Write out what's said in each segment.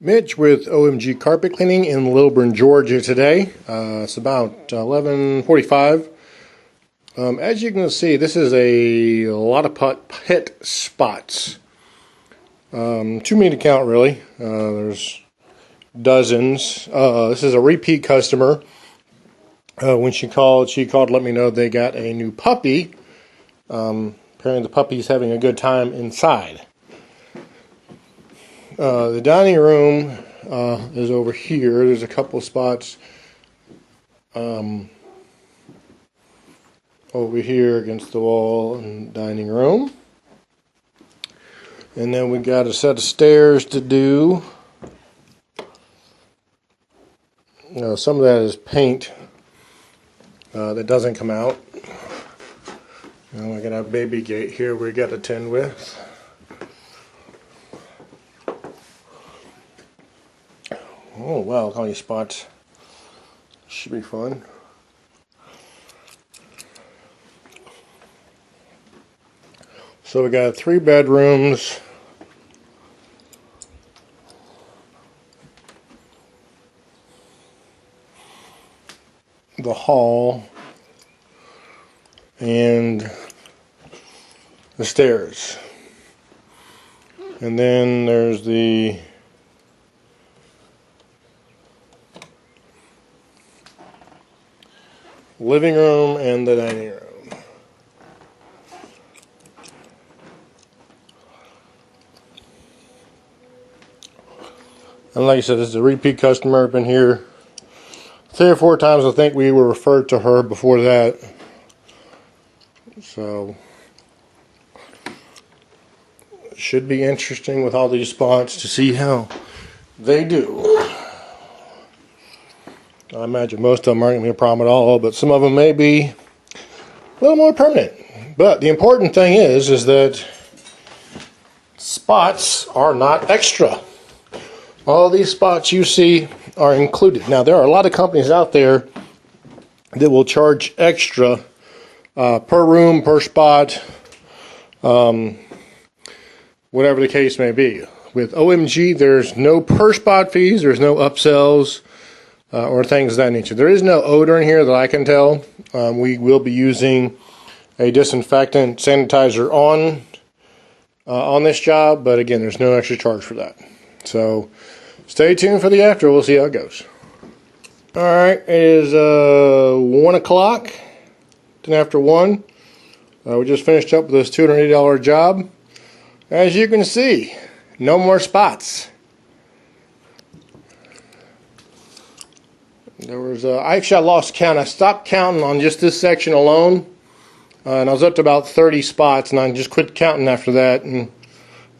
Mitch with OMG Carpet Cleaning in Lilburn, Georgia today. It's about 11:45. As you can see, this is a lot of pit spots. Too many to count, really. There's dozens. This is a repeat customer. When she called to let me know they got a new puppy. Apparently the puppy's having a good time inside. The dining room is over here. There's a couple of spots over here against the wall in the dining room. And then we got a set of stairs to do. Some of that is paint that doesn't come out. And we got a baby gate here we got to tend with. Oh wow, look how many spots. Should be fun. So we got 3 bedrooms. The hall. And the stairs. And then there's the living room and the dining room. And like I said, this is a repeat customer. Been here 3 or 4 times. I think we were referred to her before that. So it should be interesting with all these spots to see how they do. I imagine most of them aren't going to be a problem at all, but some of them may be a little more permanent. But the important thing is that spots are not extra. All these spots you see are included. Now, there are a lot of companies out there that will charge extra per room, per spot, whatever the case may be. With OMG, there's no per spot fees, there's no upsells, or things of that nature. There is no odor in here that I can tell. We will be using a disinfectant sanitizer on this job, but again, there's no extra charge for that. So stay tuned for the after. We'll see how it goes. All right, it is 1 o'clock. 10 after 1. We just finished up with this $280 job. As you can see, no more spots. There was I lost count. I stopped counting on just this section alone, and I was up to about 30 spots, and I just quit counting after that, and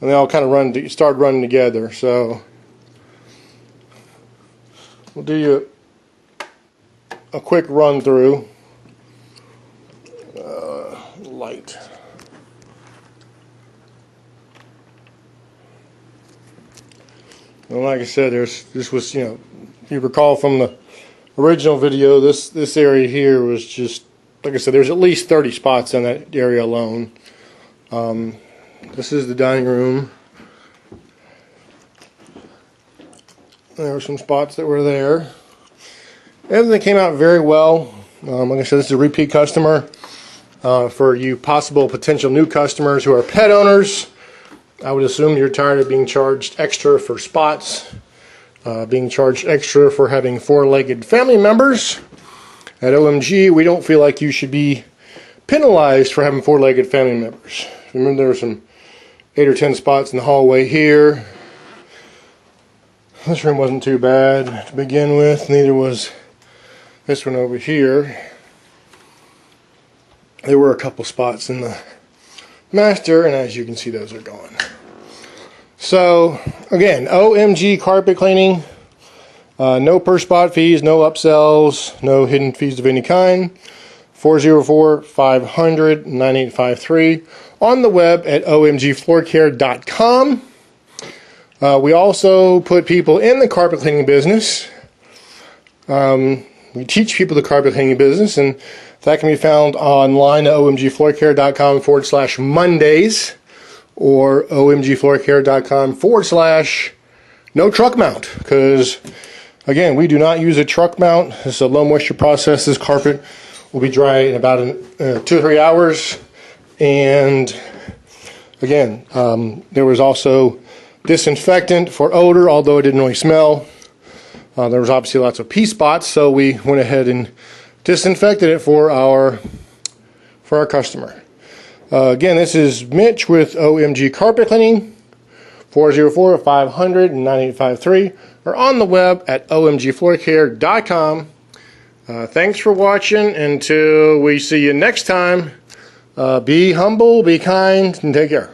they all kind of started running together. So we'll do you a quick run through. Light. And like I said, this was, if you recall from the original video, this area here was just, like I said, there's at least 30 spots in that area alone. This is the dining room. There were some spots that were there. Everything came out very well. Like I said, this is a repeat customer. For you potential new customers who are pet owners, I would assume you're tired of being charged extra for spots, being charged extra for having 4-legged family members. At OMG, we don't feel like you should be penalized for having 4-legged family members. Remember, there were some 8 or 10 spots in the hallway here. This room wasn't too bad to begin with, neither was this one over here. There were a couple spots in the master, and as you can see, those are gone. So, again, OMG Carpet Cleaning. No per spot fees, no upsells, no hidden fees of any kind. 404-500-9853. On the web at omgfloorcare.com. We also put people in the carpet cleaning business. We teach people the carpet cleaning business, and that can be found online at omgfloorcare.com/Mondays or omgfloorcare.com/ no truck mount, because again, we do not use a truck mount. This is a low moisture process. This carpet will be dry in about 2 or 3 hours. And again, there was also disinfectant for odor, although it didn't really smell. There was obviously lots of pea spots, so we went ahead and disinfected it for our customer. Again, this is Mitch with OMG Carpet Cleaning, 404-500-9853, or on the web at omgfloorcare.com. Thanks for watching. Until we see you next time, be humble, be kind, and take care.